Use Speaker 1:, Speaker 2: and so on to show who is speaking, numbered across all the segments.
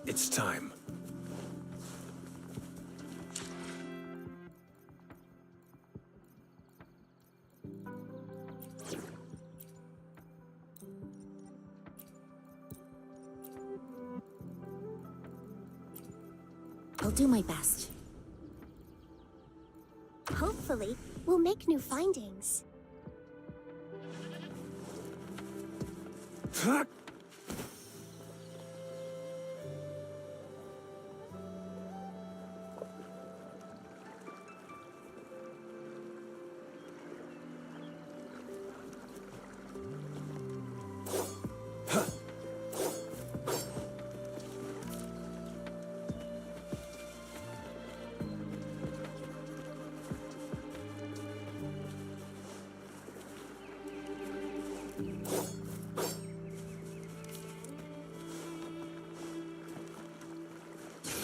Speaker 1: It's time.
Speaker 2: I'll do my best.
Speaker 3: Hopefully, we'll make new findings.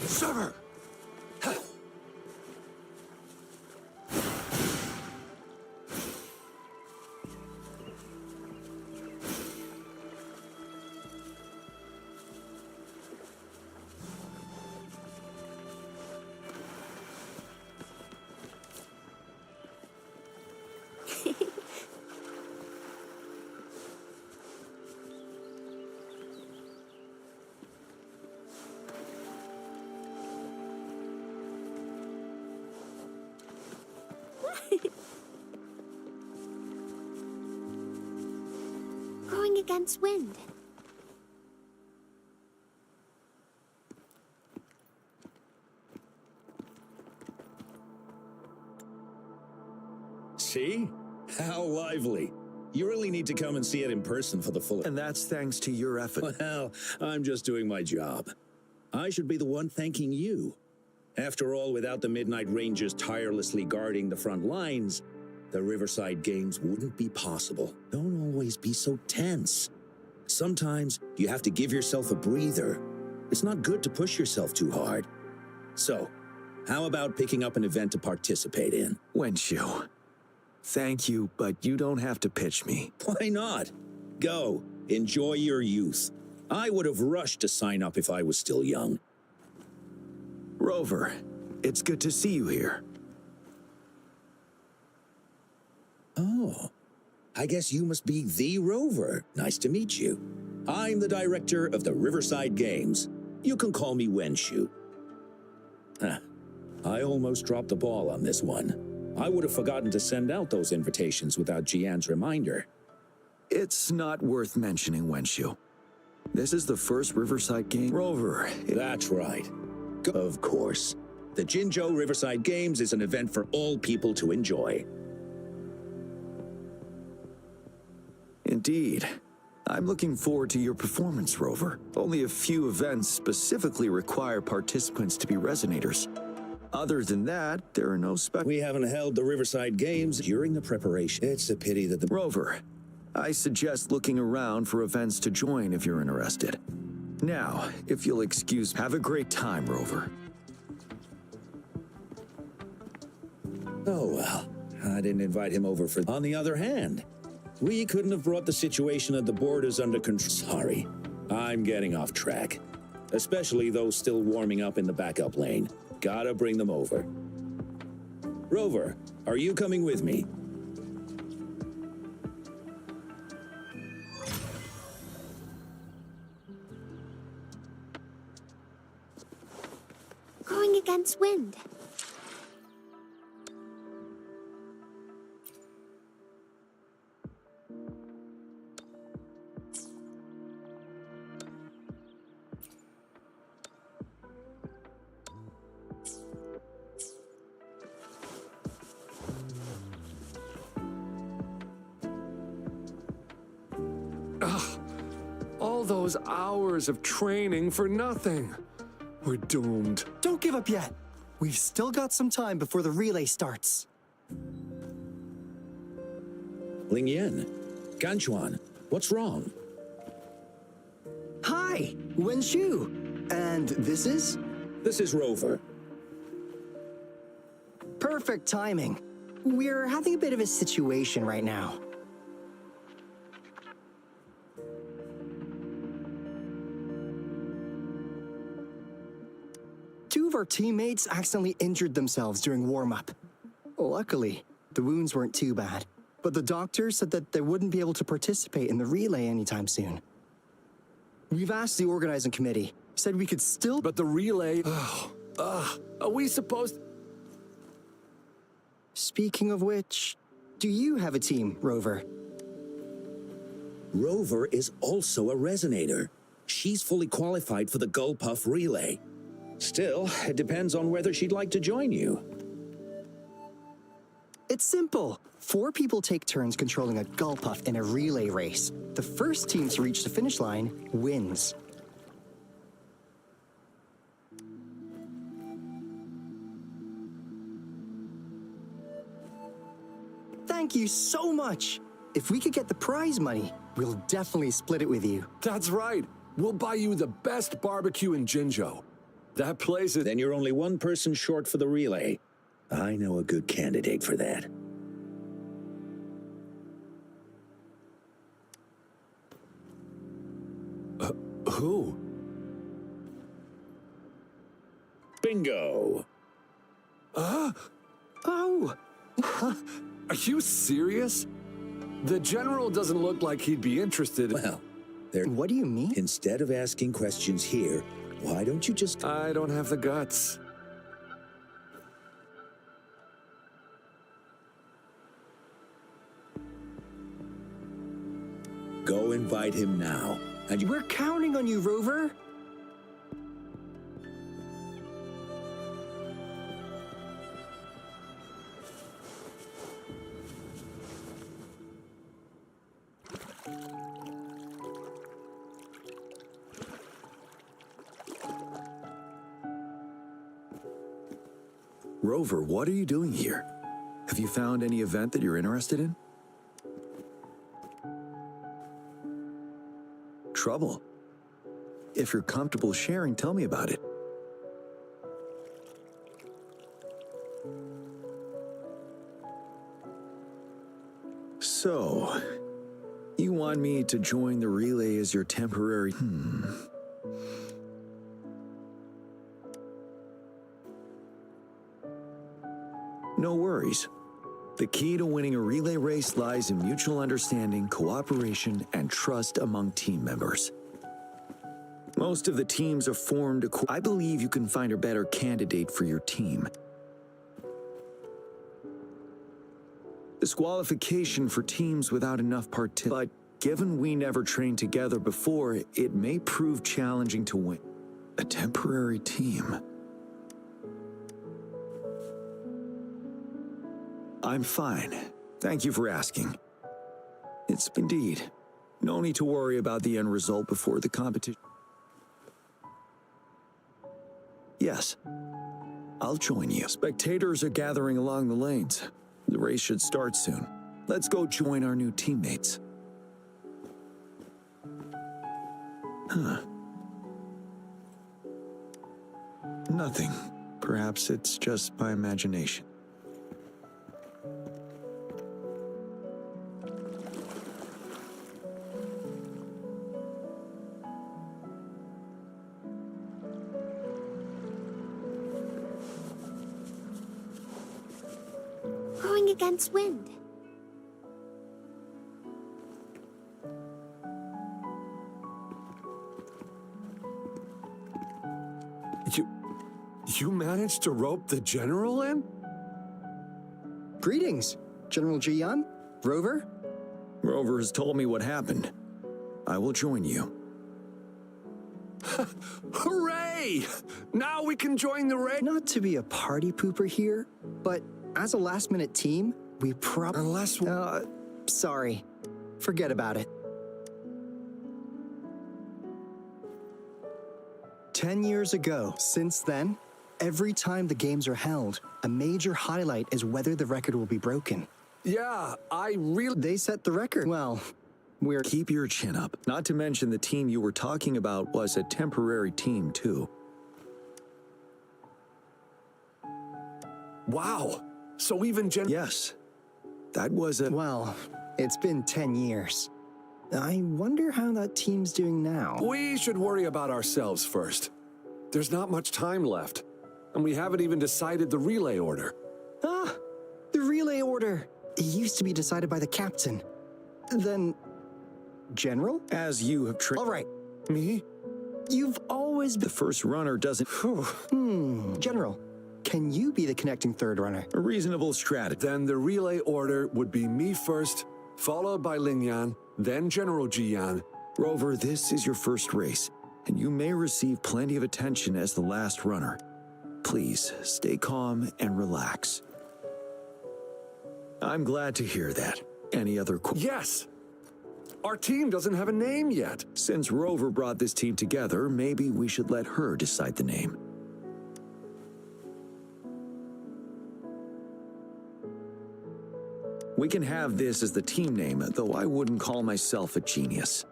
Speaker 1: Server!
Speaker 3: Going against wind.
Speaker 4: See? How lively. You really need to come and see it in person for the full...
Speaker 1: And that's thanks to your effort.
Speaker 4: Well, I'm just doing my job. I should be the one thanking you. After all, without the Midnight Rangers tirelessly guarding the front lines, the Riverside Games wouldn't be possible. Don't always be so tense. Sometimes you have to give yourself a breather. It's not good to push yourself too hard. So, how about picking up an event to participate in?
Speaker 1: Wenshu, thank you, but you don't have to pitch me.
Speaker 4: Why not? Go, enjoy your youth. I would have rushed to sign up if I was still young.
Speaker 1: Rover, it's good to see you here.
Speaker 4: Oh, I guess you must be the Rover. Nice to meet you. I'm the director of the Riverside Games. You can call me Wenshu. I almost dropped the ball on this one. I would have forgotten to send out those invitations without Jian's reminder.
Speaker 1: It's not worth mentioning, Wenshu. This is the first Riverside game. Rover.
Speaker 4: That's right. Of course. The Jinzhou Riverside Games is an event for all people to enjoy.
Speaker 1: Indeed. I'm looking forward to your performance, Rover. Only a few events specifically require participants to be resonators. Other than that, there are no
Speaker 4: We haven't held the Riverside Games during the preparation. It's a pity that the...
Speaker 1: Rover, I suggest looking around for events to join if you're interested. Now, if you'll excuse, have a great time, Rover.
Speaker 4: Oh, well, I didn't invite him over for... On the other hand, we couldn't have brought the situation at the borders under control. Sorry, I'm getting off track. Especially those still warming up in the backup lane. Gotta bring them over. Rover, are you coming with me?
Speaker 3: Going against wind.
Speaker 2: All those hours of training for nothing. We're doomed.
Speaker 5: Don't give up yet. We've still got some time before the relay starts.
Speaker 4: Ling Yen, Ganchuan, what's wrong?
Speaker 5: Hi, Wen Shu. And this is?
Speaker 4: This is Rover.
Speaker 5: Perfect timing. We're having a bit of a situation right now. Two of our teammates accidentally injured themselves during warm-up. Luckily, the wounds weren't too bad, but the doctor said that they wouldn't be able to participate in the relay anytime soon. We've asked the organizing committee, said we could still...
Speaker 2: But the relay... are we supposed...
Speaker 5: Speaking of which, do you have a team, Rover?
Speaker 4: Rover is also a resonator. She's fully qualified for the Gulpuff relay. Still, it depends on whether she'd like to join you.
Speaker 5: It's simple. 4 people take turns controlling a Gulpuff in a relay race. The first team to reach the finish line wins. Thank you so much. If we could get the prize money, we'll definitely split it with you.
Speaker 2: That's right. We'll buy you the best barbecue in Jinzhou. That place is...
Speaker 4: Then you're only one person short for the relay. I know a good candidate for that.
Speaker 2: Who?
Speaker 4: Bingo!
Speaker 5: Oh!
Speaker 2: Are you serious? The general doesn't look like he'd be interested.
Speaker 4: Well, there...
Speaker 5: What do you mean?
Speaker 4: Instead of asking questions here, why don't you just...
Speaker 2: I don't have the guts.
Speaker 4: Go invite him now. And
Speaker 5: We're counting on you, Rover.
Speaker 1: Rover, what are you doing here? Have you found any event that you're interested in? Trouble? If you're comfortable sharing, tell me about it. So, you want me to join the relay as your temporary... No worries. The key to winning a relay race lies in mutual understanding, cooperation, and trust among team members. Most of the teams are formed... I believe you can find a better candidate for your team. Disqualification for teams without enough but given we never trained together before, it may prove challenging to win. A temporary team. I'm fine. Thank you for asking. It's indeed. No need to worry about the end result before the competition. Yes, I'll join you. Spectators are gathering along the lanes. The race should start soon. Let's go join our new teammates. Nothing. Perhaps it's just my imagination.
Speaker 3: Going against wind.
Speaker 2: You managed to rope the general in?
Speaker 5: Greetings, General Jian, Rover.
Speaker 1: Rover has told me what happened. I will join you.
Speaker 2: Hooray! Now we can join the raid.
Speaker 5: Not to be a party pooper here, but as a last-minute team, we
Speaker 2: Unless...
Speaker 5: sorry. Forget about it. 10 years ago. Since then, every time the games are held, a major highlight is whether the record will be broken.
Speaker 2: Yeah, I really...
Speaker 5: They set the record. Well, we're...
Speaker 1: Keep your chin up. Not to mention the team you were talking about was a temporary team, too.
Speaker 2: Wow. So even
Speaker 1: Yes. That was a...
Speaker 5: Well, it's been 10 years. I wonder how that team's doing now.
Speaker 2: We should worry about ourselves first. There's not much time left, and we haven't even decided the relay order.
Speaker 5: Ah, the relay order. It used to be decided by the captain. Then, General?
Speaker 1: As you have trained...
Speaker 5: All right,
Speaker 2: Me?
Speaker 5: you've always
Speaker 1: The
Speaker 5: been...
Speaker 1: first runner doesn't...
Speaker 5: General, can you be the connecting third runner?
Speaker 1: A reasonable strategy.
Speaker 2: Then the relay order would be me first, followed by Lingyan, then General Jian.
Speaker 1: Rover, this is your first race, and you may receive plenty of attention as the last runner. Please, stay calm and relax. I'm glad to hear that. Any other
Speaker 2: Yes! Our team doesn't have a name yet.
Speaker 1: Since Rover brought this team together, maybe we should let her decide the name. We can have this as the team name, though I wouldn't call myself a genius.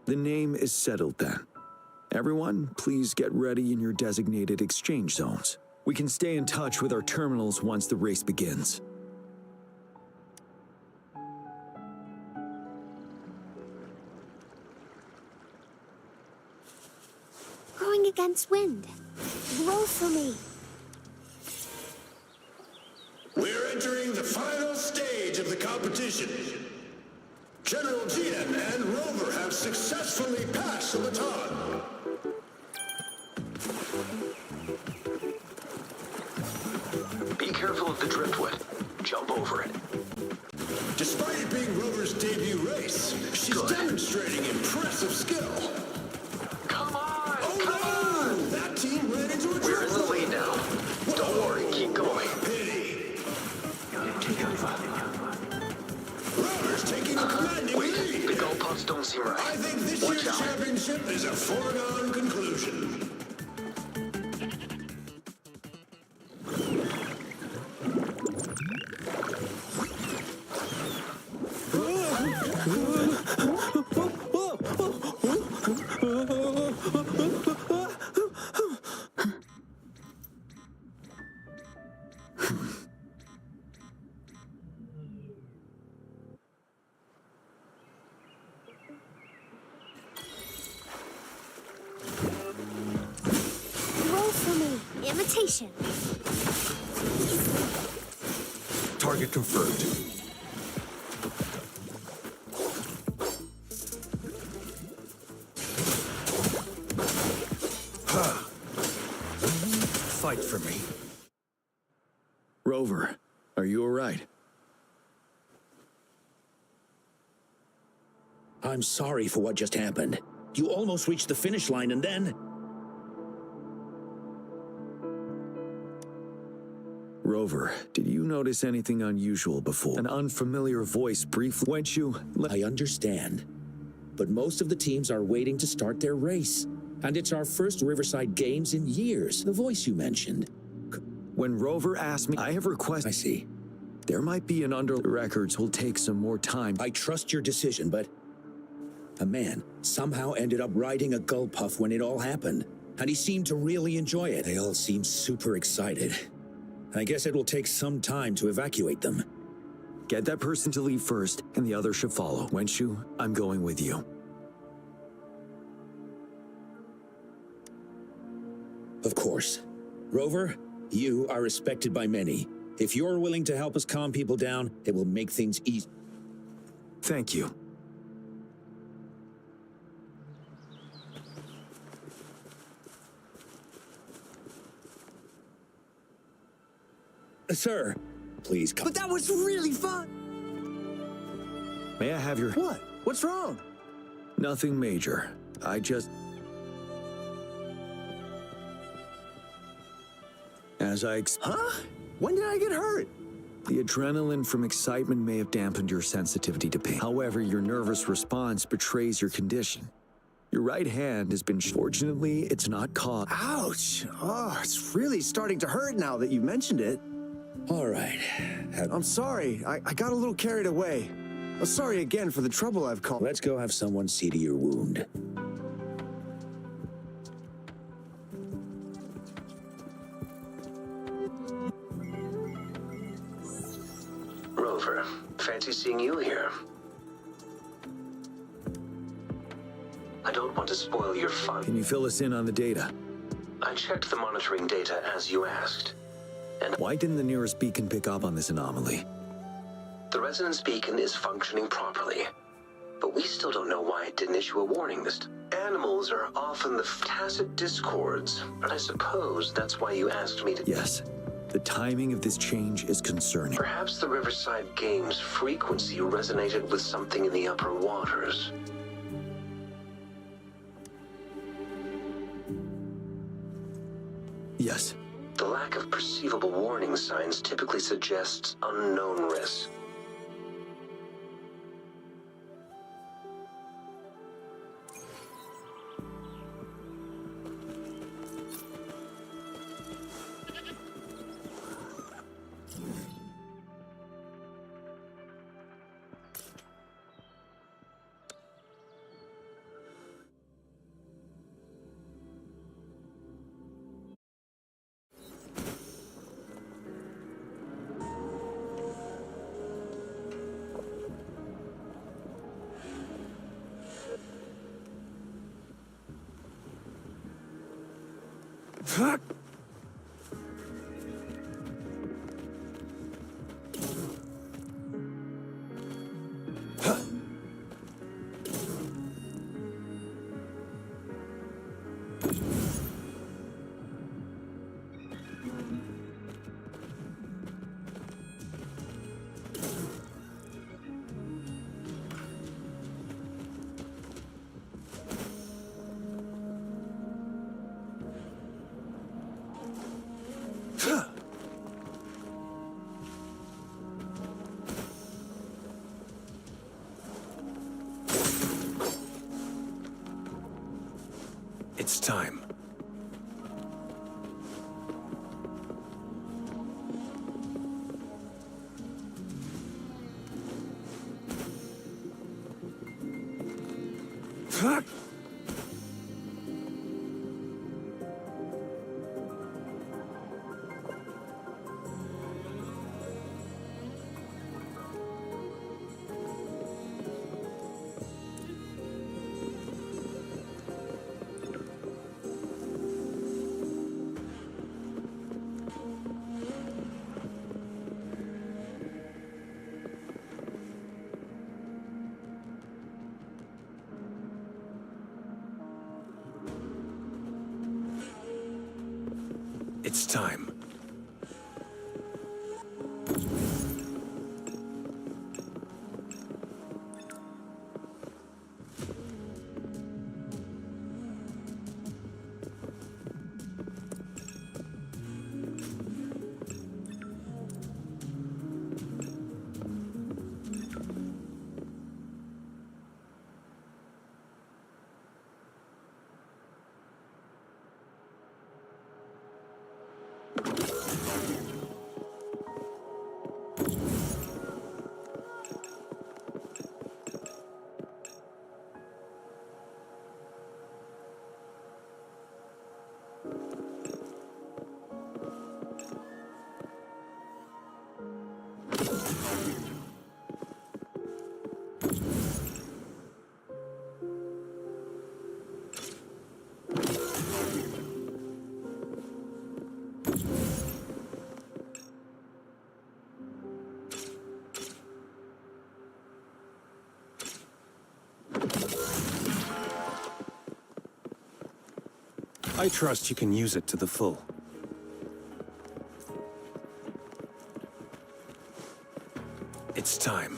Speaker 1: The name is settled then. Everyone, please get ready in your designated exchange zones. We can stay in touch with our terminals once the race begins.
Speaker 3: Going against wind. Roll for me.
Speaker 6: We're entering the final stage of the competition. General Jian and Rover have successfully passed the baton.
Speaker 7: Be careful of the driftwood. Jump over it.
Speaker 6: Despite it being Rover's debut race, she's
Speaker 7: Good.
Speaker 6: demonstrating impressive skill.
Speaker 7: Come on!
Speaker 6: Oh
Speaker 7: Come on!
Speaker 6: no! That team ran into a
Speaker 7: We're in the
Speaker 6: driftwood.
Speaker 7: lead now. Don't worry, keep going.
Speaker 6: Pity. Rover's taking a commanding
Speaker 7: Wait,
Speaker 6: lead.
Speaker 7: the goalposts don't seem right.
Speaker 6: I think this
Speaker 7: Watch
Speaker 6: year's
Speaker 7: out.
Speaker 6: championship is a foregone conclusion.
Speaker 3: Roll for me. Imitation.
Speaker 2: Target confirmed.
Speaker 1: Fight for me. Rover, are you all right?
Speaker 4: I'm sorry for what just happened. You almost reached the finish line and then...
Speaker 1: Rover, did you notice anything unusual before? An unfamiliar voice briefly went you...
Speaker 4: I understand. But most of the teams are waiting to start their race. And it's our first Riverside Games in years. The voice you mentioned.
Speaker 1: When Rover asked me, I have requested...
Speaker 4: I see.
Speaker 1: There might be an under... The records will take some more time.
Speaker 4: I trust your decision, but A man somehow ended up riding a gull puff when it all happened, and he seemed to really enjoy it. They all seemed super excited. I guess it will take some time to evacuate them.
Speaker 1: Get that person to leave first, and the others should follow. Wenshu, I'm going with you.
Speaker 4: Of course. Rover, you are respected by many. If you're willing to help us calm people down, it will make things easy.
Speaker 1: Thank you.
Speaker 4: Sir, please come.
Speaker 5: But that was really fun!
Speaker 1: May I have your...
Speaker 5: What? What's wrong?
Speaker 1: Nothing major. I just... As I
Speaker 5: Huh? When did I get hurt?
Speaker 1: The adrenaline from excitement may have dampened your sensitivity to pain. However, your nervous response betrays your condition. Your right hand has been... Fortunately, it's not caught.
Speaker 5: Ouch! Oh, it's really starting to hurt now that you mentioned it.
Speaker 4: All right.
Speaker 5: I'm sorry. I got a little carried away. I'm sorry again for the trouble I've caused.
Speaker 4: Let's go have someone see to your wound.
Speaker 7: Rover, fancy seeing you here. I don't want to spoil your fun.
Speaker 1: Can you fill us in on the data?
Speaker 7: I checked the monitoring data as you asked. And
Speaker 1: Why didn't the nearest beacon pick up on this anomaly?
Speaker 7: the resonance beacon is functioning properly. But we still don't know why it didn't issue a warning this time. Animals are often the tacit discords, but I suppose that's why you asked me to...
Speaker 1: Yes. The timing of this change is concerning.
Speaker 7: Perhaps the Riverside Games frequency resonated with something in the upper waters.
Speaker 1: Yes.
Speaker 7: The lack of perceivable warning signs typically suggests unknown risks.
Speaker 2: It's time. It's time. I trust you can use it to the full. It's time.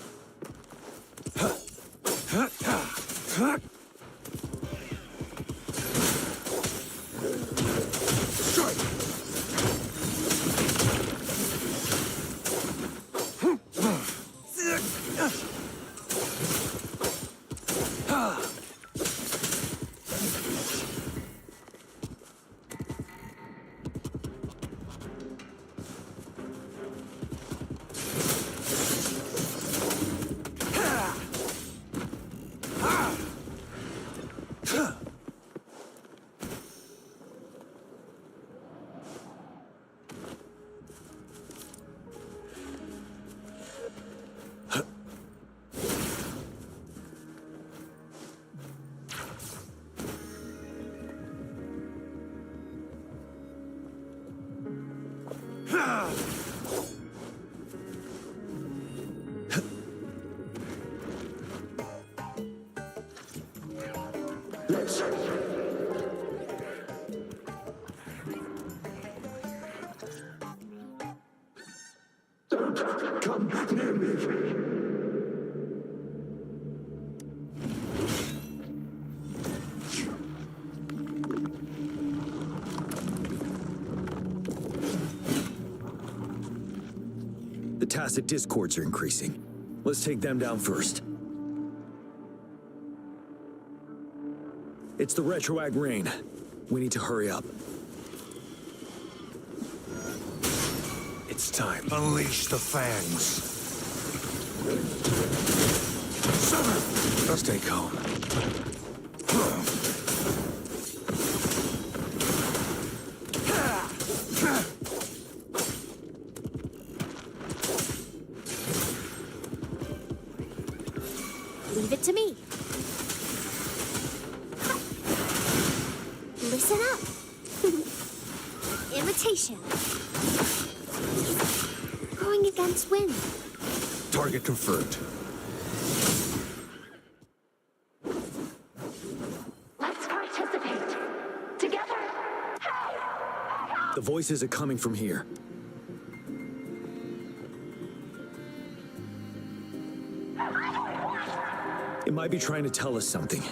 Speaker 6: Come near me.
Speaker 1: The tacit discords are increasing. Let's take them down first. It's the retroag rain. We need to hurry up.
Speaker 2: It's time.
Speaker 8: Unleash the fangs.
Speaker 2: Stay calm.
Speaker 3: Leave it to me. Listen up. Imitation. Going against wind.
Speaker 2: Target confirmed.
Speaker 9: Let's participate. Together.
Speaker 1: The voices are coming from here. It might be trying to tell us something.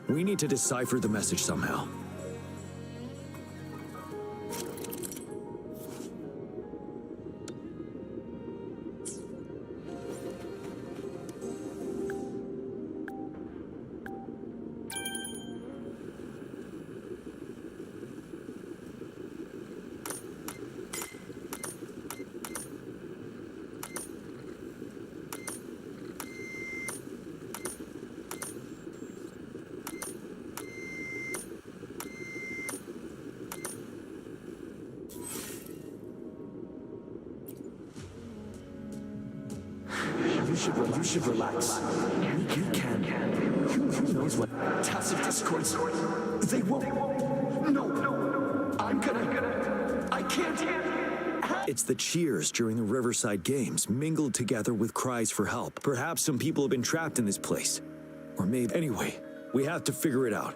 Speaker 1: We need to decipher the message somehow.
Speaker 6: You should relax. You can. Who knows what? Tacit discords. They won't. No. I'm gonna. I can't.
Speaker 1: It's the cheers during the Riverside Games, mingled together with cries for help. Perhaps some people have been trapped in this place. Or maybe... Anyway, we have to figure it out.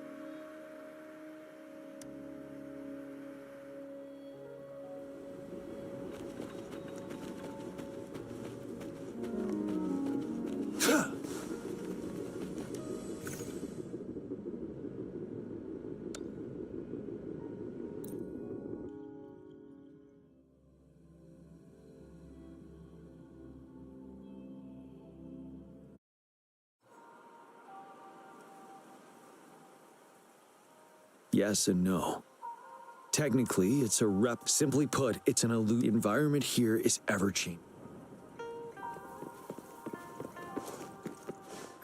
Speaker 1: Yes and no. Technically, it's a rep. Simply put, it's an illusion. The environment here is ever-changing.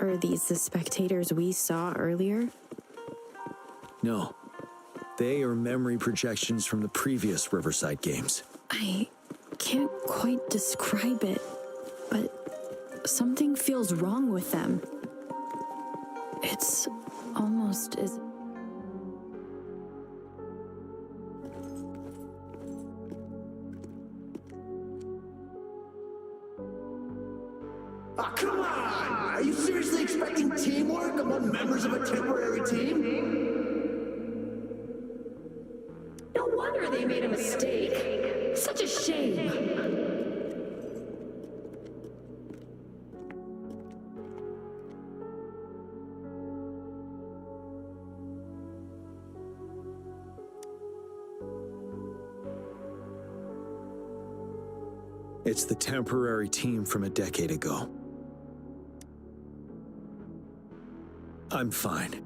Speaker 10: Are these the spectators we saw earlier?
Speaker 1: No. They are memory projections from the previous Riverside Games.
Speaker 10: I can't quite describe it, but something feels wrong with them. It's almost as...
Speaker 6: Oh, come on! Are you seriously expecting teamwork among members of a temporary team?
Speaker 9: made a mistake. Such a shame.
Speaker 1: It's the temporary team from a decade ago. I'm fine.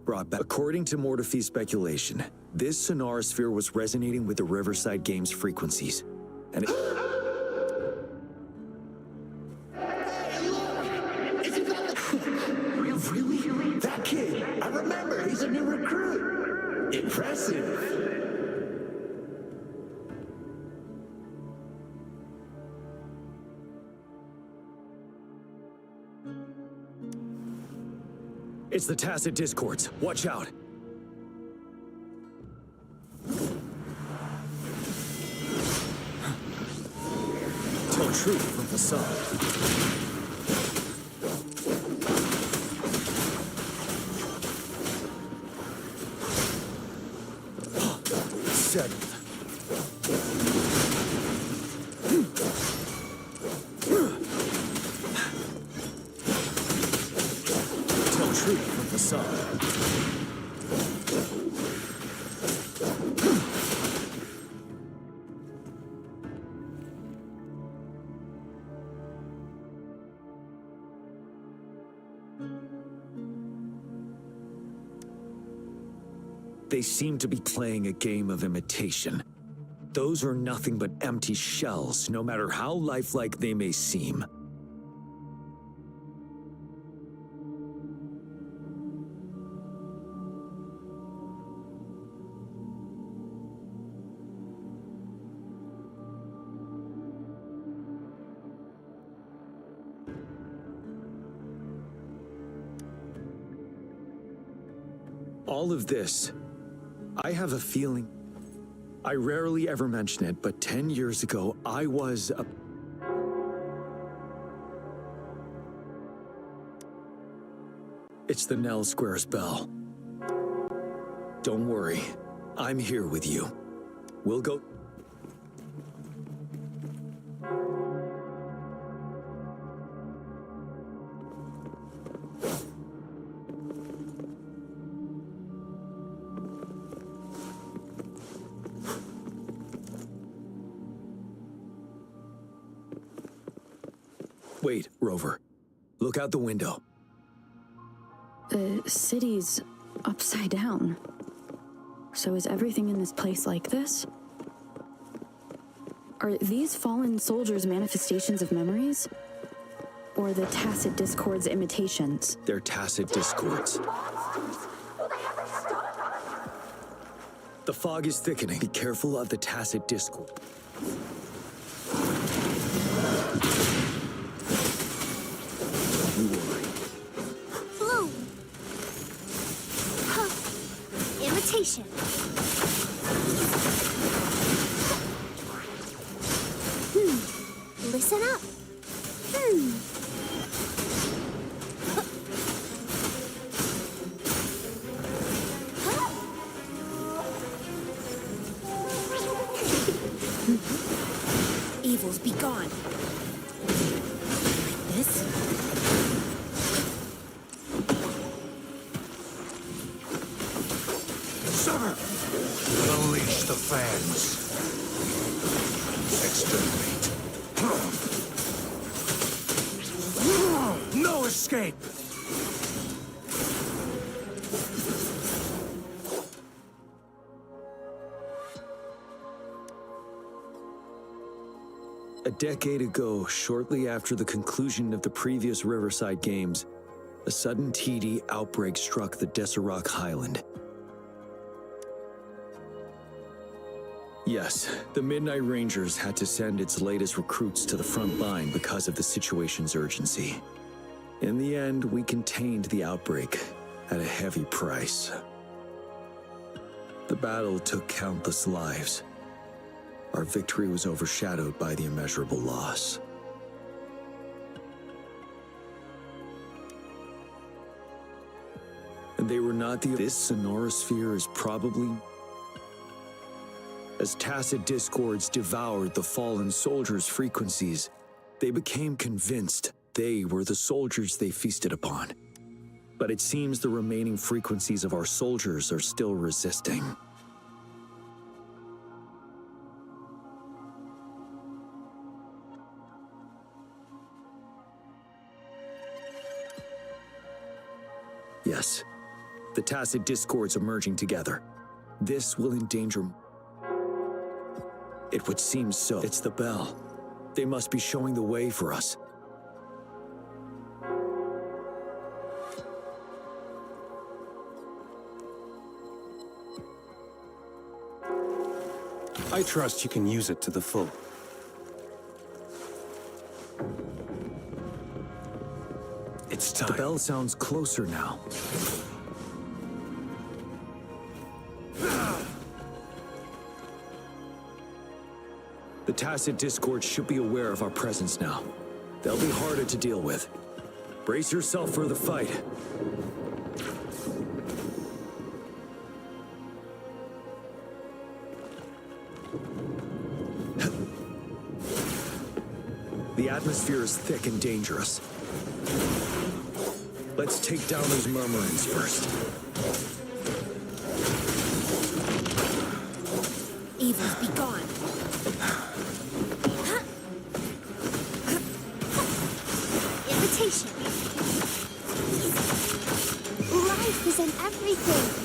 Speaker 1: Brought back. According to Mortefi's speculation, this sonorosphere was resonating with the Riverside Games frequencies. And it...
Speaker 6: Really? That kid! I remember, he's a new recruit! Impressive!
Speaker 1: It's the tacit discords. Watch out. Tell truth from facade. Settled. Tell truth from facade. They seem to be playing a game of imitation. Those are nothing but empty shells, no matter how lifelike they may seem. All of this, I have a feeling. I rarely ever mention it, but 10 years ago, I was a... It's the Nell Squares bell. Don't worry, I'm here with you. We'll go... Wait, Rover. Look out the window.
Speaker 10: The city's upside down. So is everything in this place like this? Are these fallen soldiers manifestations of memories? Or the tacit discords imitations?
Speaker 1: They're tacit discords. The fog is thickening. Be careful of the tacit discord.
Speaker 3: Bloom. Huh. Imitation. Listen up. Evils be gone. Like this?
Speaker 8: Summer! Unleash the fans. Exterminate. No escape!
Speaker 1: A decade ago, shortly after the conclusion of the previous Riverside Games, a sudden TD outbreak struck the Deserock Highland. Yes, the Midnight Rangers had to send its latest recruits to the front line because of the situation's urgency. In the end, we contained the outbreak at a heavy price. The battle took countless lives. Our victory was overshadowed by the immeasurable loss. And they were not the... This sonorosphere is probably... As tacit discords devoured the fallen soldiers' frequencies, they became convinced they were the soldiers they feasted upon. But it seems the remaining frequencies of our soldiers are still resisting. Yes, the tacit discords are merging together. This will endanger... It would seem so. It's the bell. They must be showing the way for us.
Speaker 2: I trust you can use it to the full. It's time.
Speaker 1: The bell sounds closer now. The tacit discord should be aware of our presence now. They'll be harder to deal with. Brace yourself for the fight. The atmosphere is thick and dangerous. Let's take down those murmurings first.
Speaker 3: Evils be gone. Invitation. Life is in everything.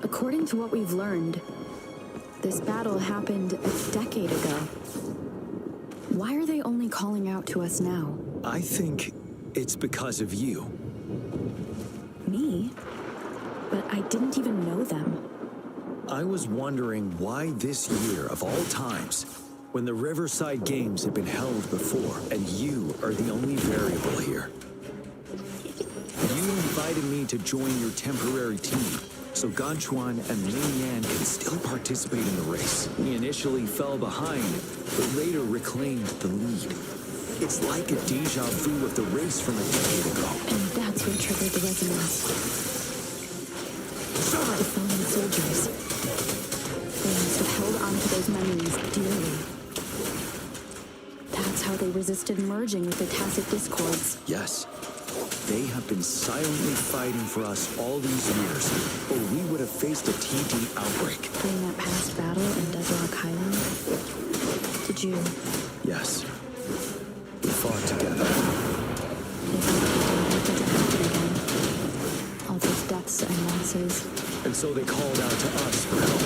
Speaker 10: According to what we've learned, this battle happened a decade ago. Why are they only calling out to us now?
Speaker 1: I think it's because of you.
Speaker 10: Me? But I didn't even know them.
Speaker 1: I was wondering why this year of all times, when the Riverside Games had been held before, and you are the only variable here. You invited me to join your temporary team, so Ganchuan and Ling Yan can still participate in the race. We initially fell behind, but later reclaimed the lead. It's like a deja vu of the race from a decade ago.
Speaker 10: And that's what triggered the resonance. The fallen soldiers. They must have held onto those memories dearly. That's how they resisted merging with the tacit discords.
Speaker 1: Yes. They have been silently fighting for us all these years, or we would have faced a TD outbreak.
Speaker 10: During that past battle in Desert Island, did you...
Speaker 1: Yes. We fought together.
Speaker 10: They thought it happen again. All those deaths and losses.
Speaker 1: And so they called out to us for help.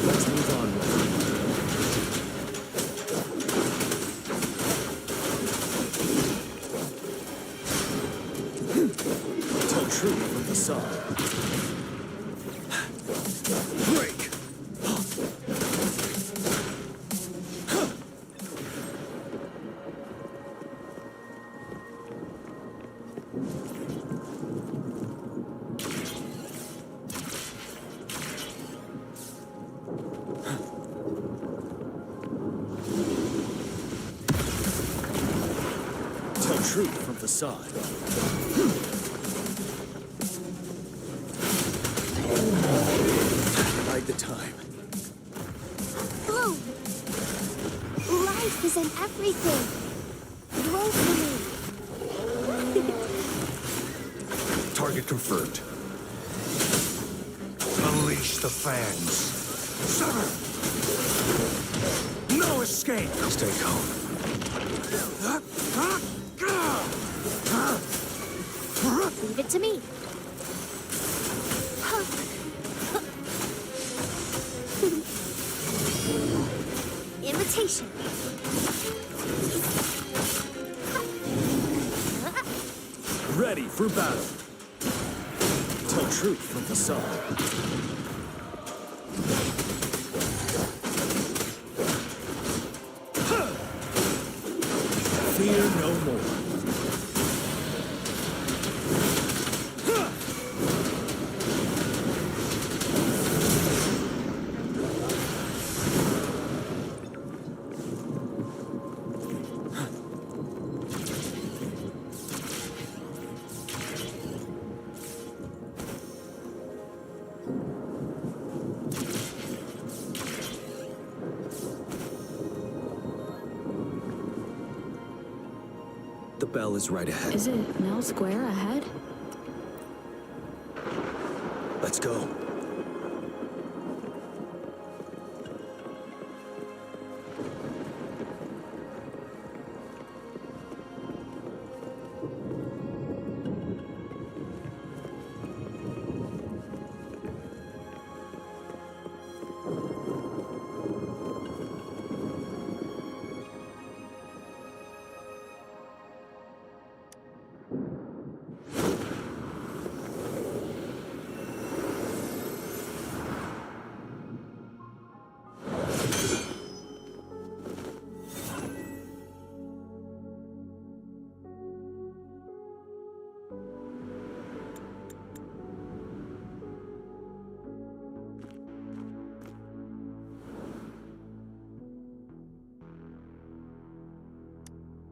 Speaker 1: Let's move on with it. Truth from the sun. Break! Tell truth from the side. The time.
Speaker 3: Bloom! Life is in everything. Grow for me.
Speaker 8: Target confirmed. Unleash the fangs. Sever! No escape! Stay calm.
Speaker 3: Leave it to me. Invitation.
Speaker 8: ready for battle. Tell truth from the sun. Fear no more.
Speaker 1: The bell is right ahead.
Speaker 10: Is it Nell Square ahead?
Speaker 1: Let's go.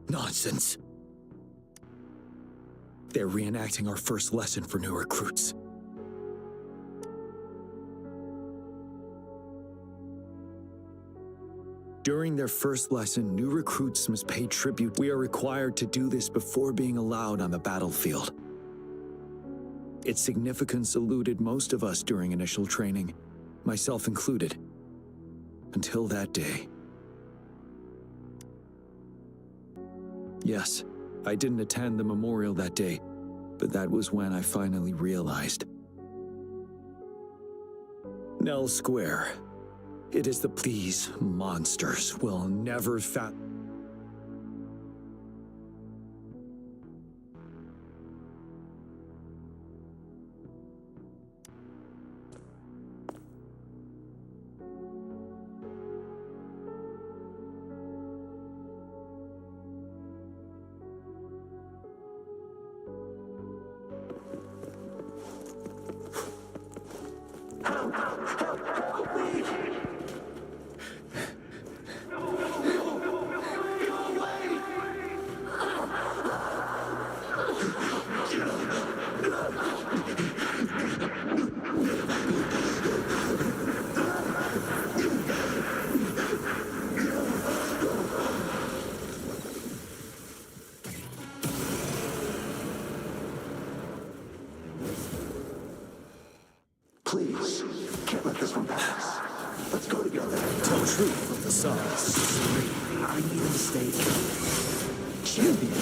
Speaker 1: Nonsense. They're reenacting our first lesson for new recruits. During their first lesson, new recruits must pay tribute. We are required to do this before being allowed on the battlefield. Its significance eluded most of us during initial training, myself included, until that day. Yes, I didn't attend the memorial that day, but that was when I finally realized. Nell Square. It is these monsters will never
Speaker 6: Please, can't let this one pass. Let's go together.
Speaker 8: Tell truth from the sun.
Speaker 6: I made a mistake. Champion.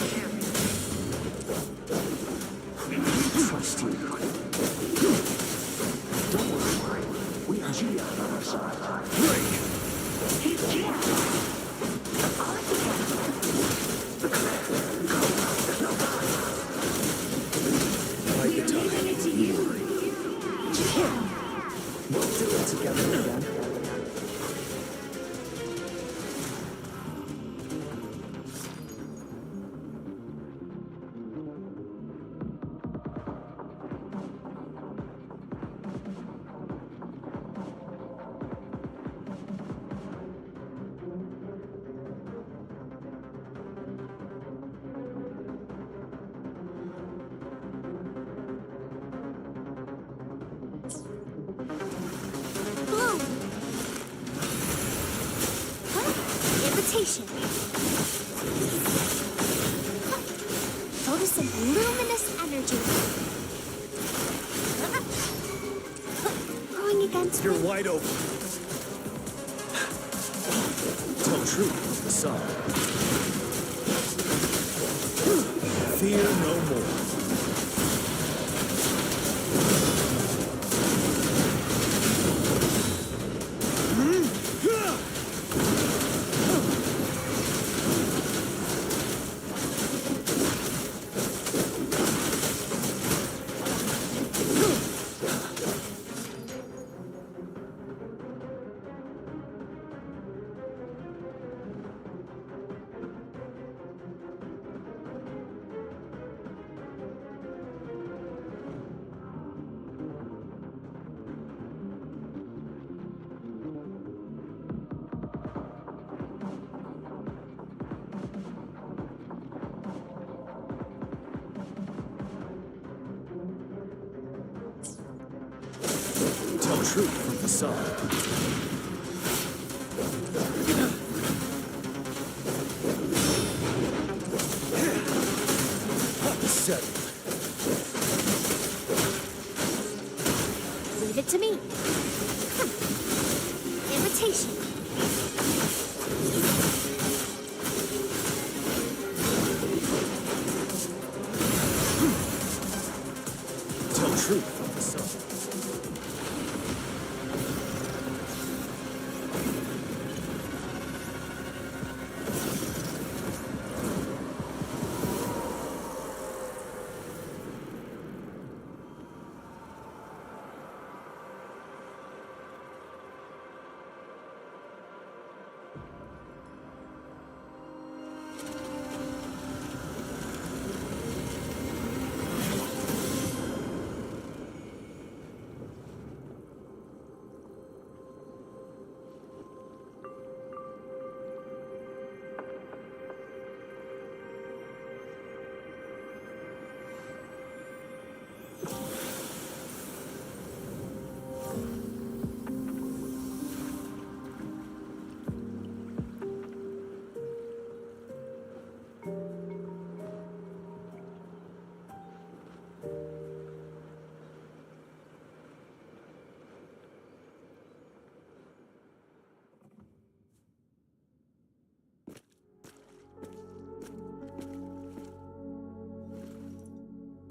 Speaker 6: We trust you. Don't worry. We have Gia on our side. He's Gia.
Speaker 8: Like the time.
Speaker 9: It's you.
Speaker 5: We'll do it together again.
Speaker 3: Bloom! Invitation. Notice some luminous energy. Going against
Speaker 8: You're
Speaker 3: wind.
Speaker 8: wide open. Tell truth from the sun. Fear no more. truth from the sun. Settled.
Speaker 3: Leave it to me. Invitation.
Speaker 8: Tell truth from the sun.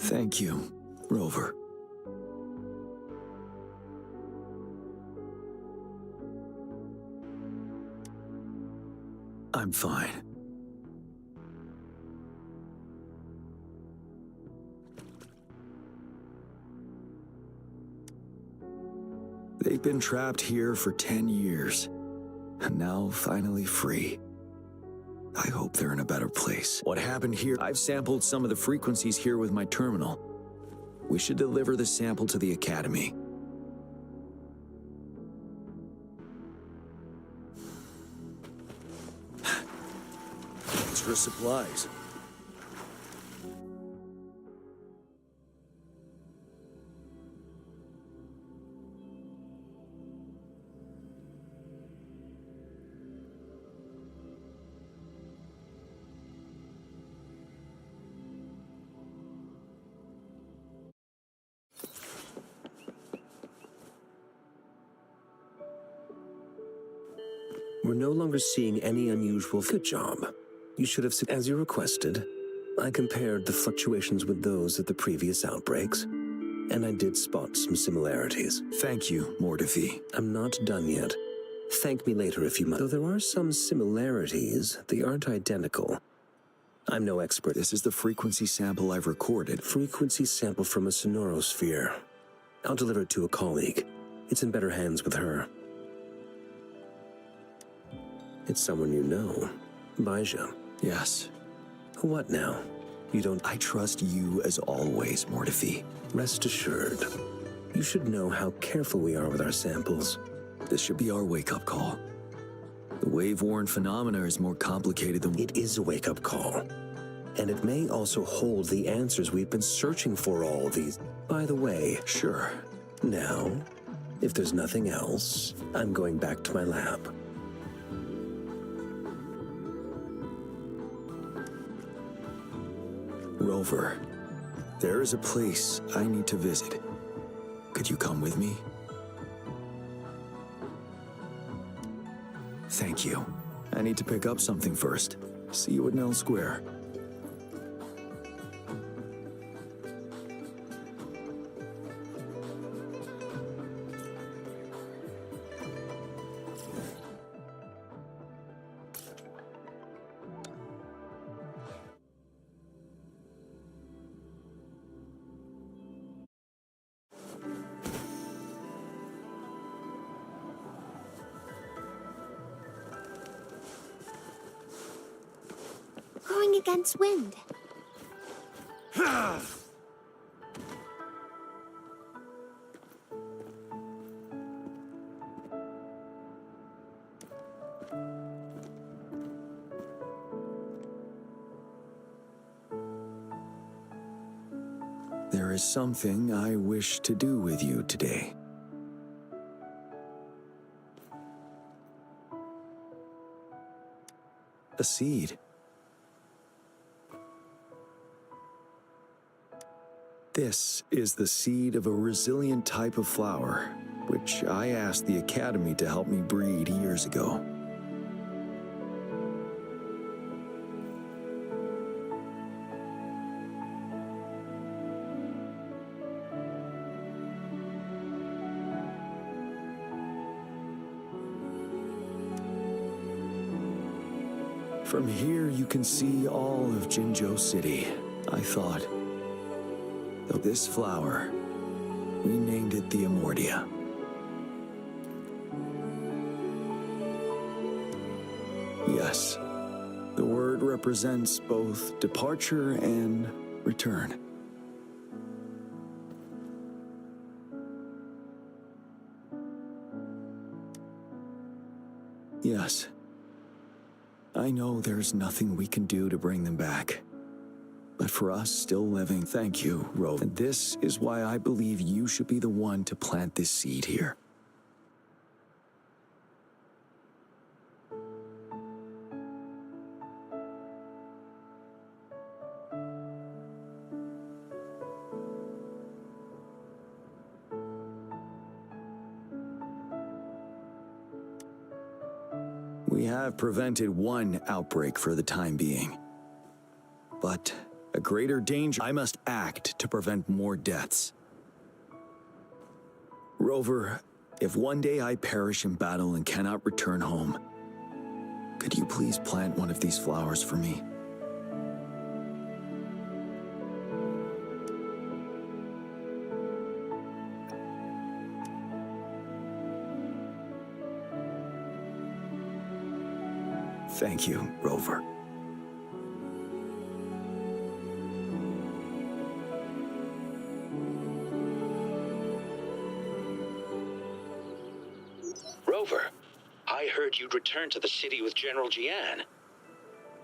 Speaker 1: Thank you, Rover. I'm fine. They've been trapped here for 10 years, and now finally free. I hope they're in a better place. What happened here? I've sampled some of the frequencies here with my terminal. We should deliver the sample to the Academy.
Speaker 8: Extra supplies.
Speaker 11: We're no longer seeing any unusual. Good job. You should have, as you requested. I compared the fluctuations with those at the previous outbreaks, and I did spot some similarities.
Speaker 1: Thank you, Mortifi.
Speaker 11: I'm not done yet. Thank me later if you must. Though there are some similarities, they aren't identical. I'm no expert.
Speaker 1: This is the frequency sample I've recorded.
Speaker 11: Frequency sample from a sonorosphere. I'll deliver it to a colleague. It's in better hands with her. It's someone you know. Baija.
Speaker 1: Yes.
Speaker 11: What now? You don't...
Speaker 1: I trust you as always, Mortifi.
Speaker 11: Rest assured. You should know how careful we are with our samples.
Speaker 1: This should be our wake-up call. The wave-worn phenomena is more complicated than...
Speaker 11: It is a wake-up call. And it may also hold the answers we've been searching for all these... By the way...
Speaker 1: Sure.
Speaker 11: Now, if there's nothing else, I'm going back to my lab.
Speaker 1: Rover, there is a place I need to visit. Could you come with me? Thank you. I need to pick up something first. See you at Nell Square.
Speaker 3: Going against wind.
Speaker 1: There is something I wish to do with you today. a seed. This is the seed of a resilient type of flower, which I asked the Academy to help me breed years ago. From here, you can see all of Jinzhou City. I thought, of this flower, we named it the Amortia. Yes, the word represents both departure and return. Yes. I know there's nothing we can do to bring them back. But for us still living, thank you, Rover. And this is why I believe you should be the one to plant this seed here. We have prevented one outbreak for the time being. But a greater danger, I must act to prevent more deaths. Rover, if one day I perish in battle and cannot return home, could you please plant one of these flowers for me? Thank you, Rover.
Speaker 12: Rover, I heard you'd returned to the city with General Jian.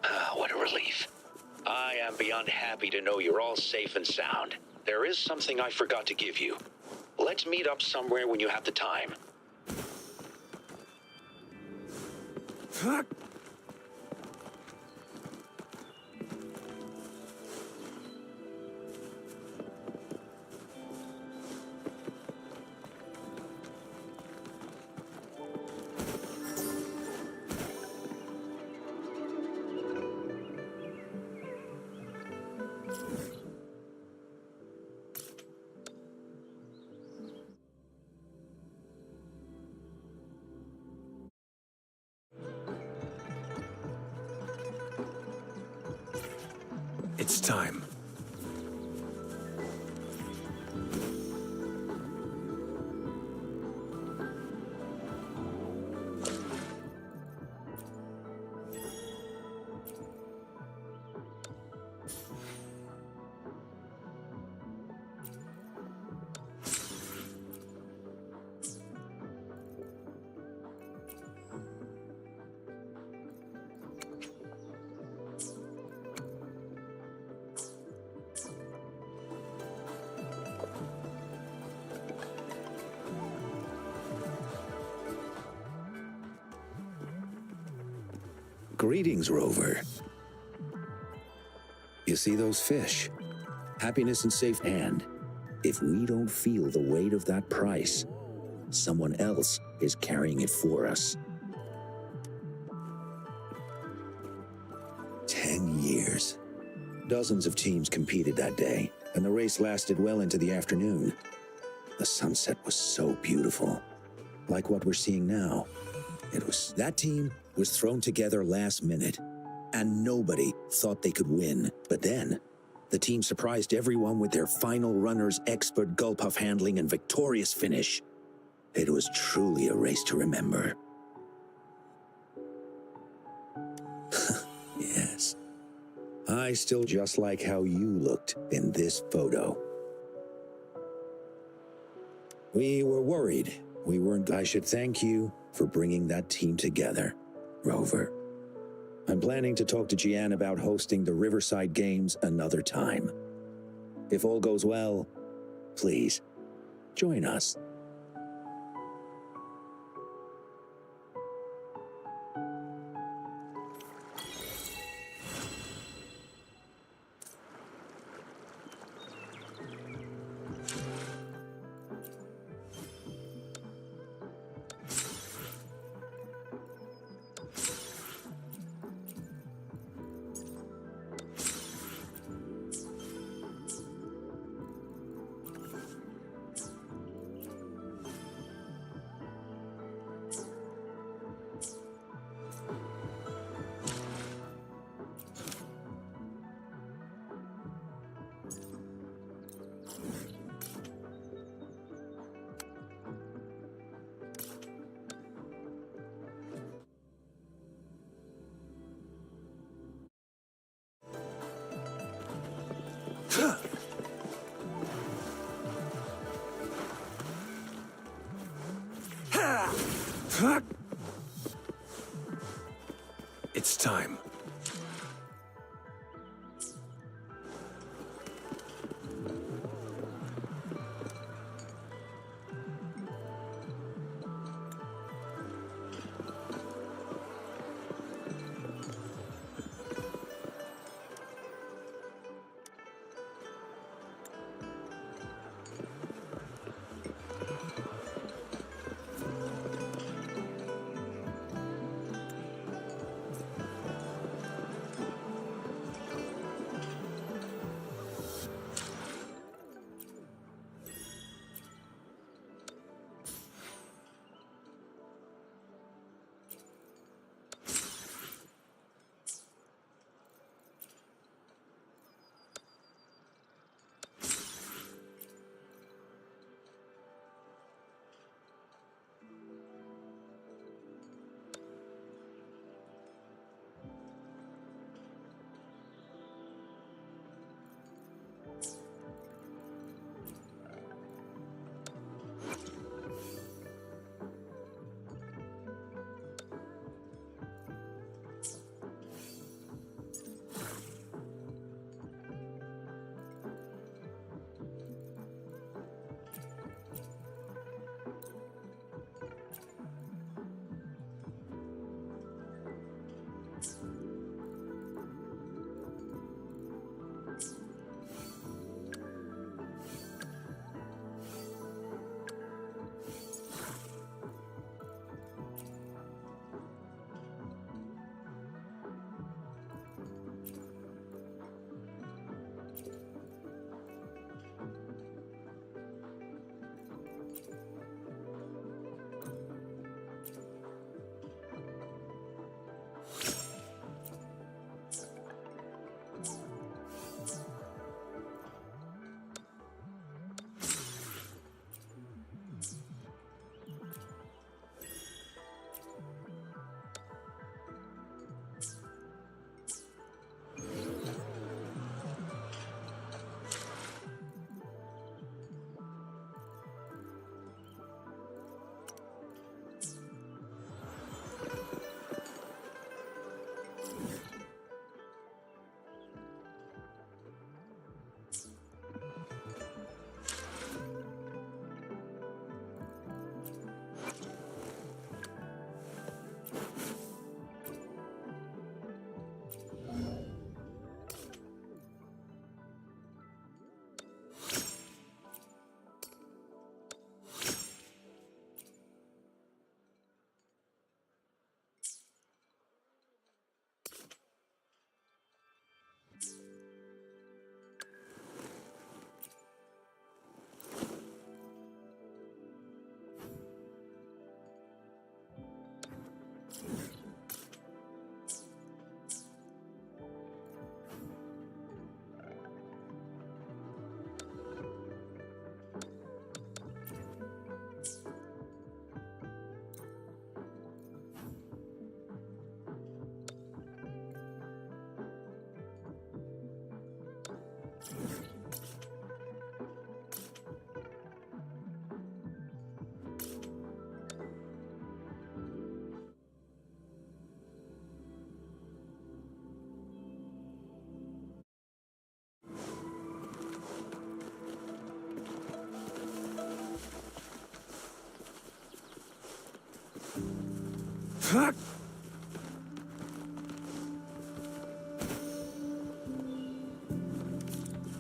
Speaker 12: Ah, what a relief. I am beyond happy to know you're all safe and sound. There is something I forgot to give you. Let's meet up somewhere when you have the time.
Speaker 2: It's time.
Speaker 4: Greetings, Rover. You see those fish? Happiness and safe, and if we don't feel the weight of that price, someone else is carrying it for us. 10 years. Dozens of teams competed that day, and the race lasted well into the afternoon. The sunset was so beautiful, like what we're seeing now. That team was thrown together last minute, and nobody thought they could win. But then, the team surprised everyone with their final runner's expert gull-puff handling and victorious finish. It was truly a race to remember. Yes. I still just like how you looked in this photo. We were worried. We weren't. I should thank you for bringing that team together, Rover. I'm planning to talk to Jian about hosting the Riverside Games another time. If all goes well, please, join us.
Speaker 2: It's time.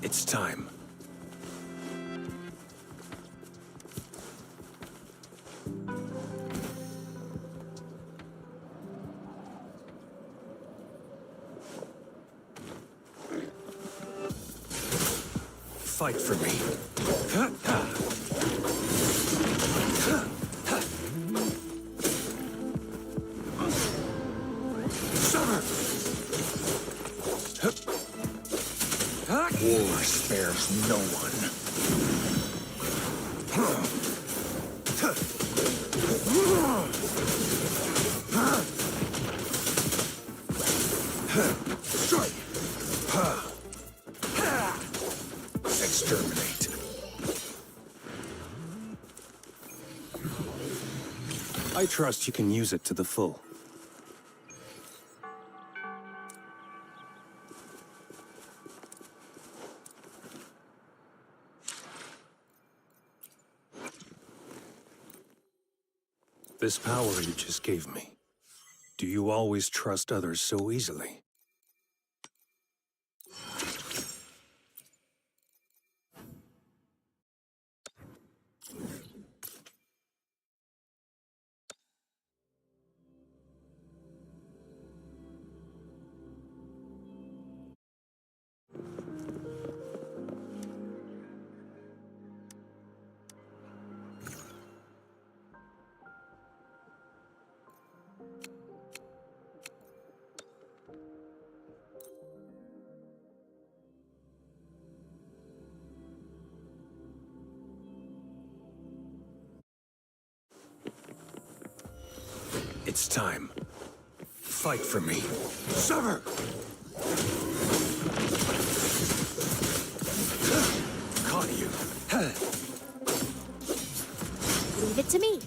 Speaker 2: It's time. Fight for me.
Speaker 4: War spares no one. Exterminate.
Speaker 11: I trust you can use it to the full.
Speaker 13: This power you just gave me, do you always trust others so easily? It's time. Fight for me. Sever! Caught you.
Speaker 3: Leave it to me.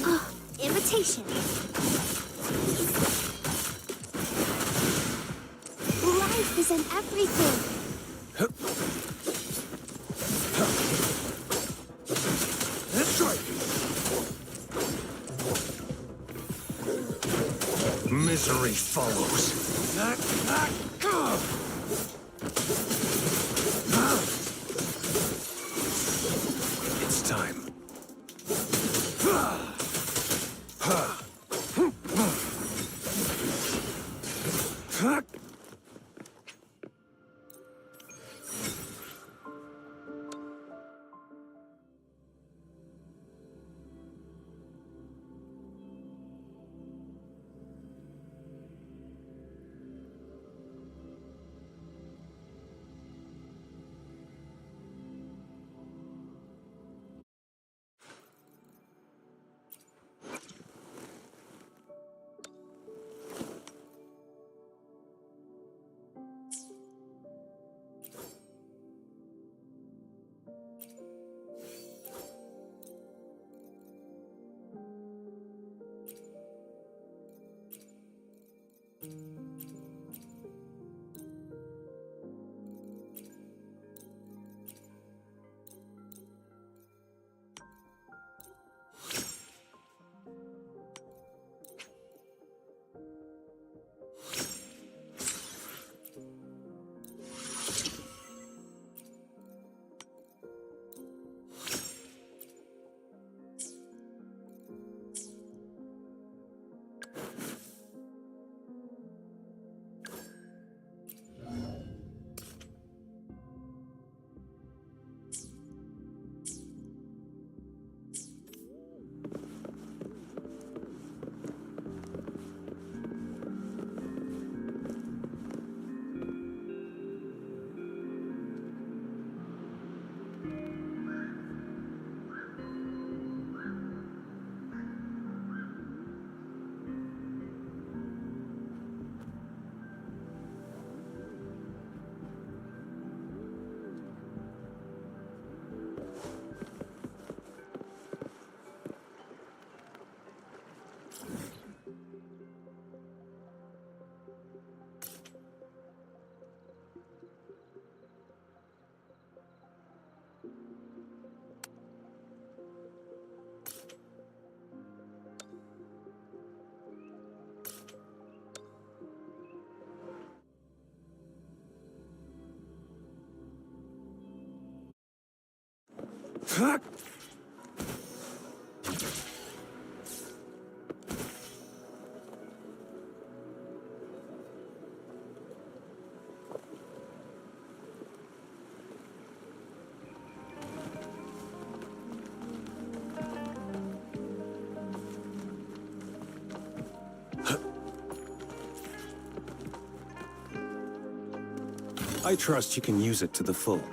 Speaker 3: Oh, invitation. Life is in everything.
Speaker 13: That's right. Misery follows. It's time. I trust you can use it to the full.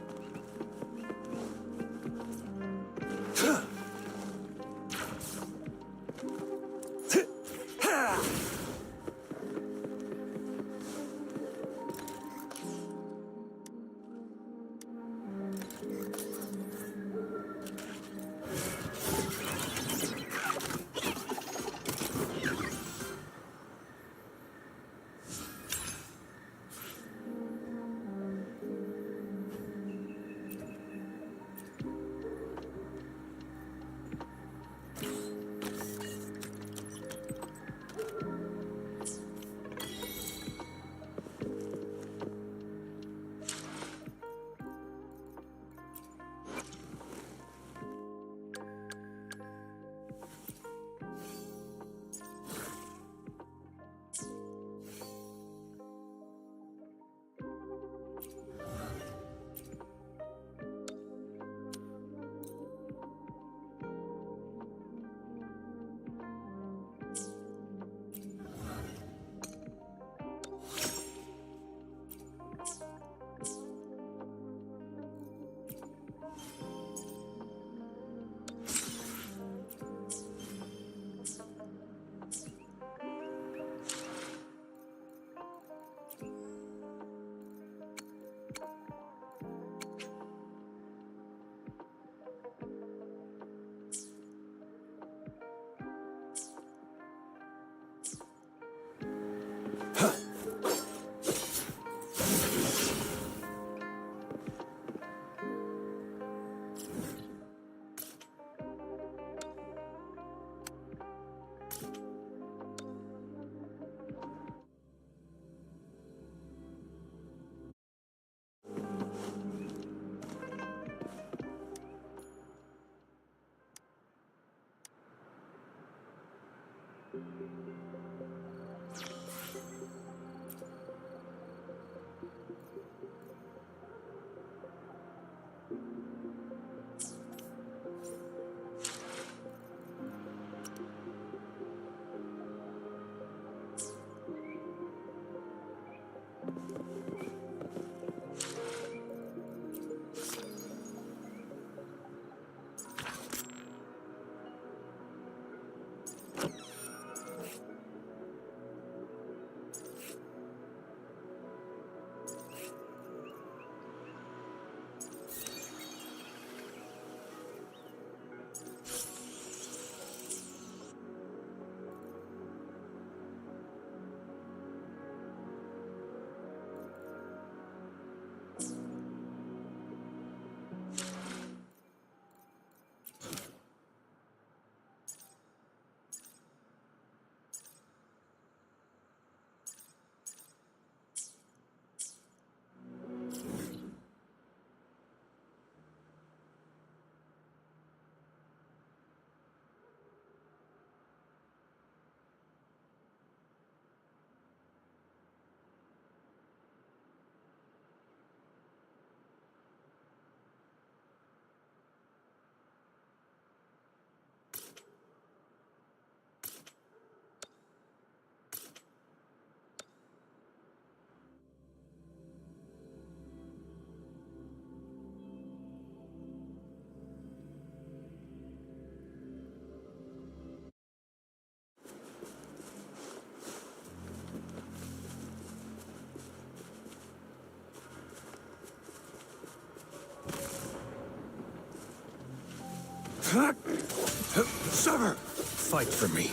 Speaker 6: Sever!
Speaker 13: Fight for me.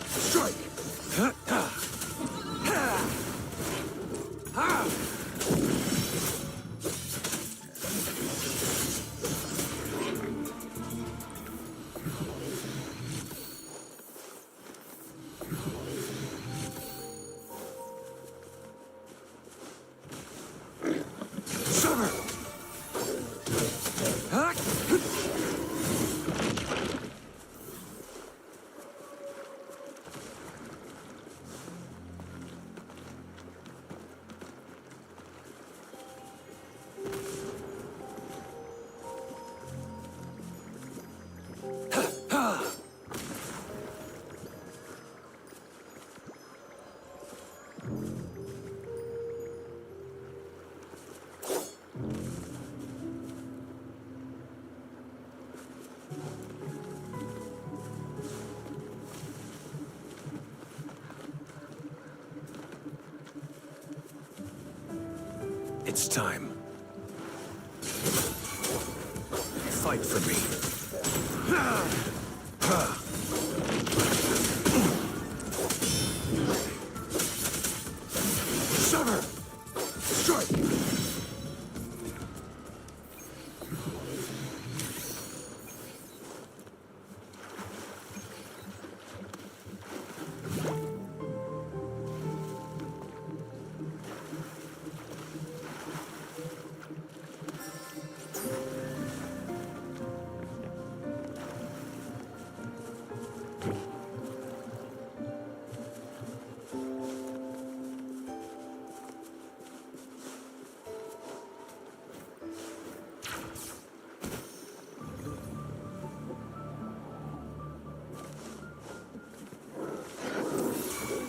Speaker 6: Strike! Sever!
Speaker 13: It's time. Fight for me.
Speaker 6: Sever! Strike!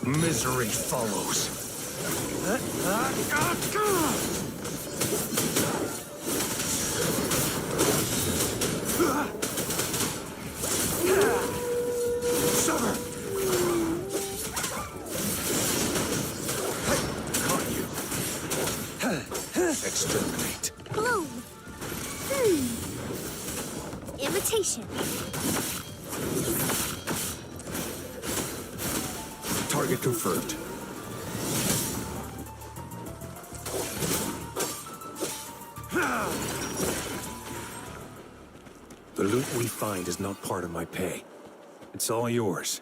Speaker 13: Misery follows.
Speaker 6: Sever!
Speaker 13: Caught you. Exterminate.
Speaker 3: Bloom. Imitation.
Speaker 13: Target confirmed. The loot we find is not part of my pay. It's all yours.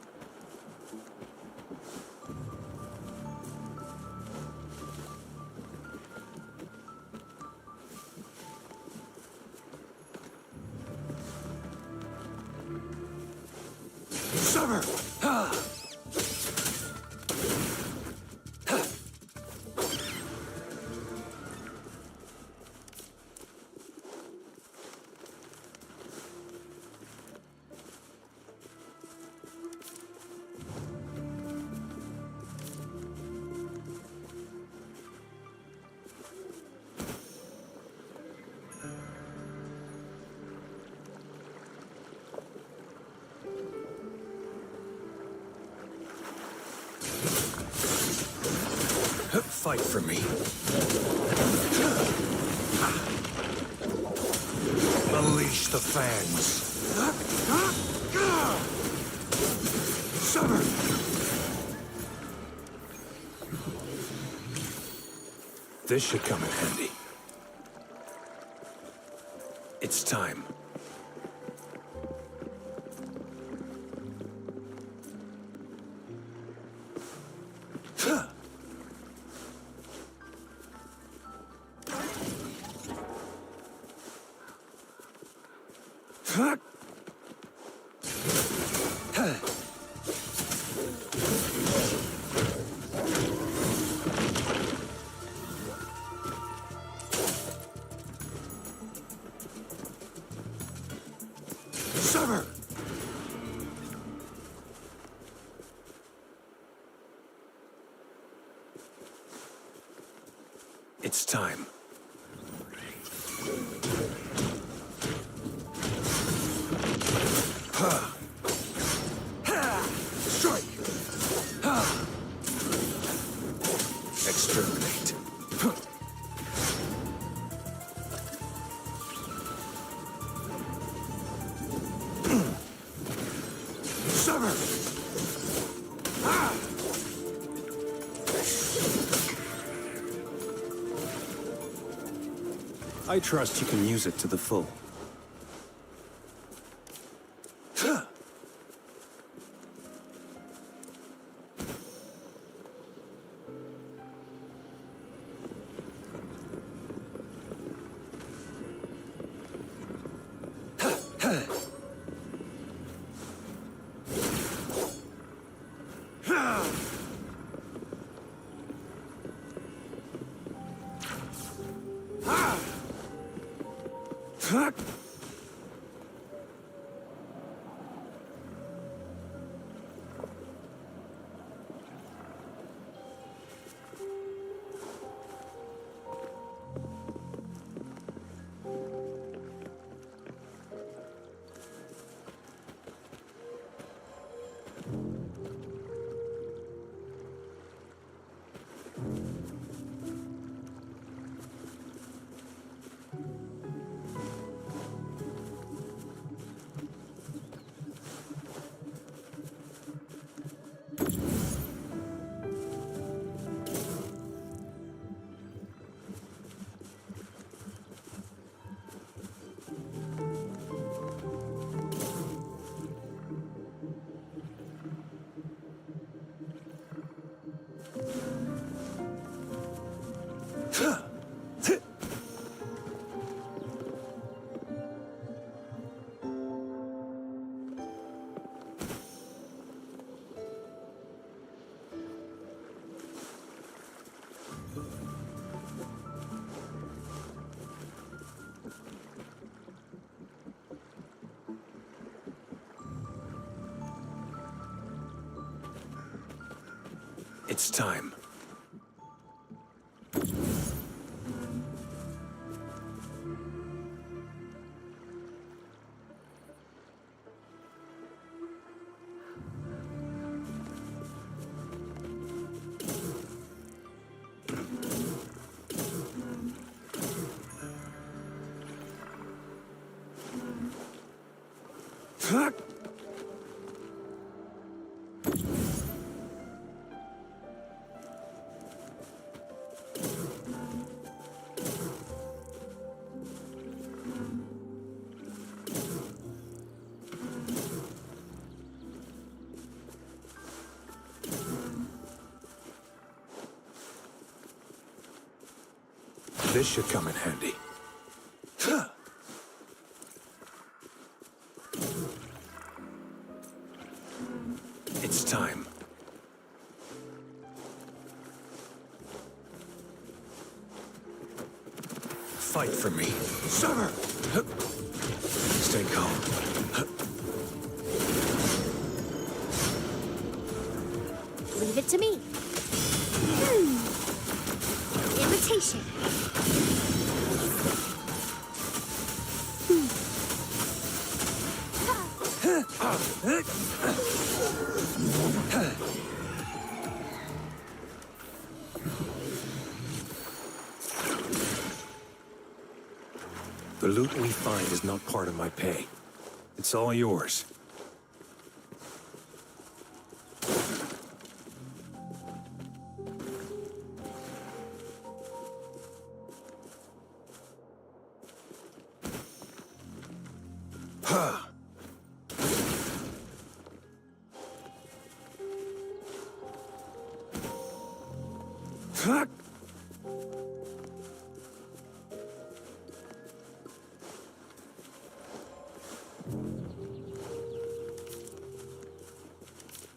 Speaker 2: Summer!
Speaker 13: Fight for me. Unleash the fangs.
Speaker 2: Summer!
Speaker 13: This should come in handy. It's time.
Speaker 2: Summer!
Speaker 13: It's time.
Speaker 2: Strike!
Speaker 13: Exterminate.
Speaker 2: Summer!
Speaker 13: I trust you can use it to the full. It's time. This should come in handy. It's time. Fight for me. Summer! Stay calm.
Speaker 3: Leave it to me. Imitation.
Speaker 13: The loot we find is not part of my pay. It's all yours.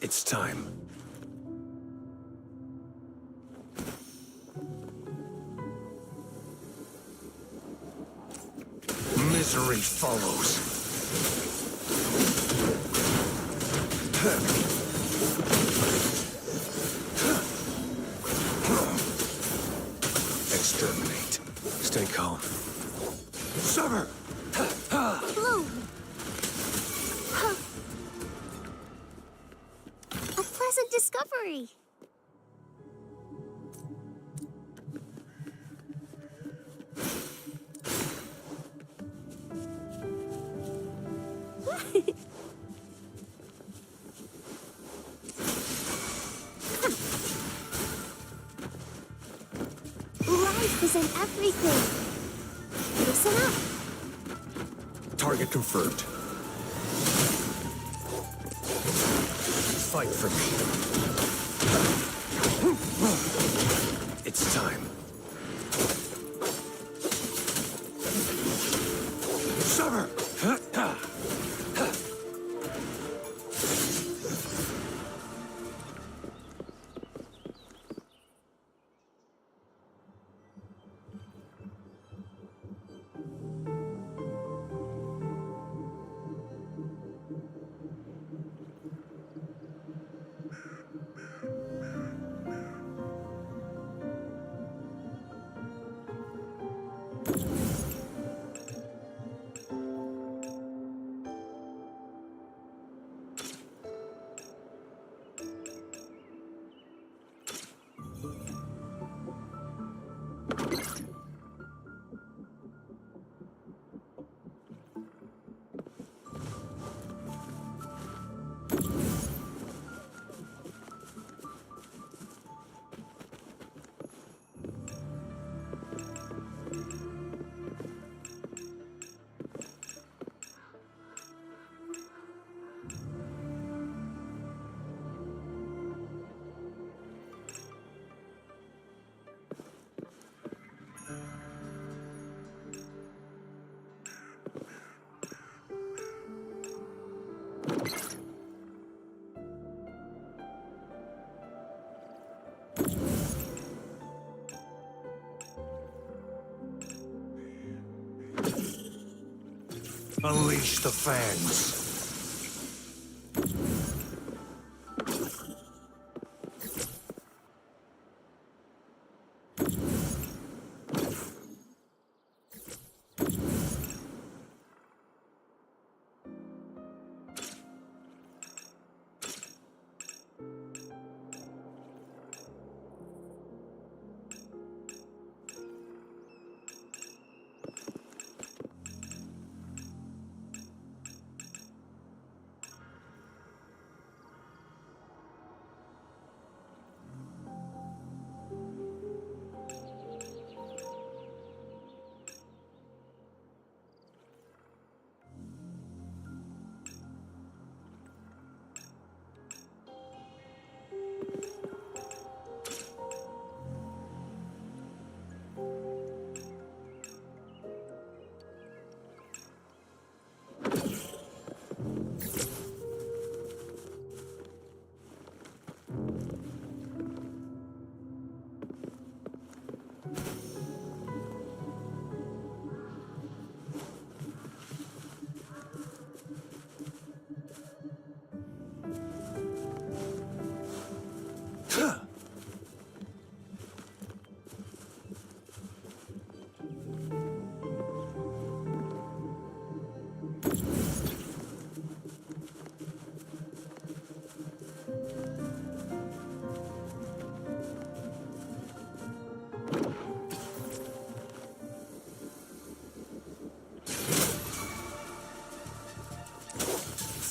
Speaker 13: It's time. Misery follows. Exterminate. Stay calm. Summer!
Speaker 3: Bloom. A pleasant discovery. Life is in everything. Listen up.
Speaker 13: Target confirmed. Fight for me. It's time. Summer! Unleash the fangs.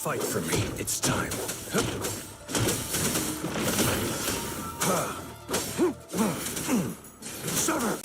Speaker 13: Fight for me. It's time.
Speaker 2: Sever!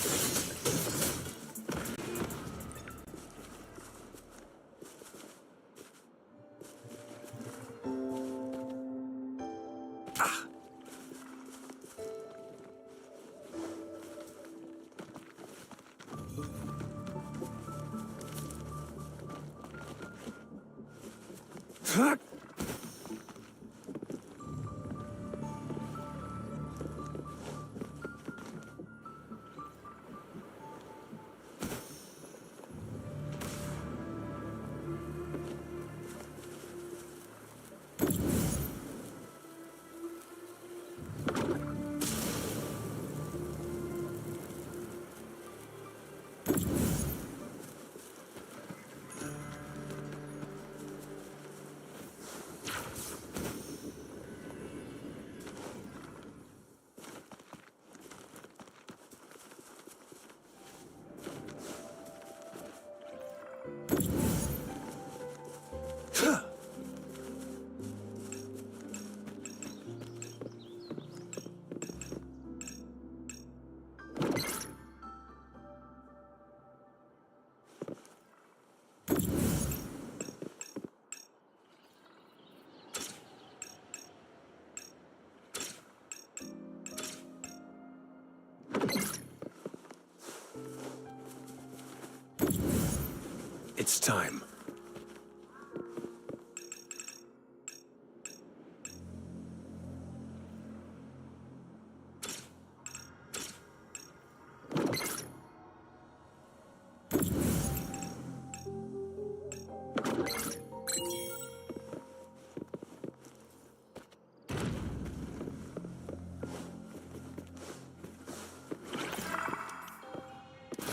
Speaker 13: It's time.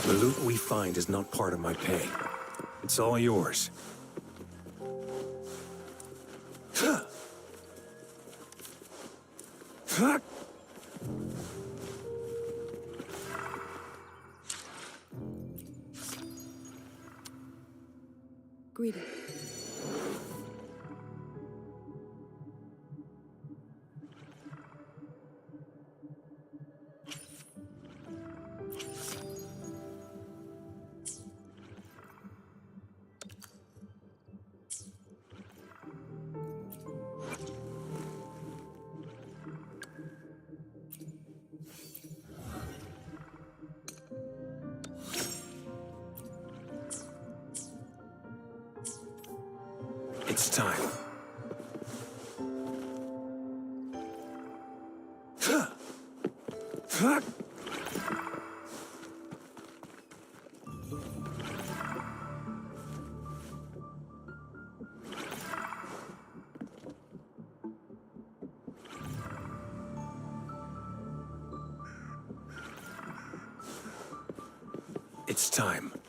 Speaker 13: The loot we find is not part of my pay. It's all yours.
Speaker 10: Greeting.
Speaker 13: It's time. It's time.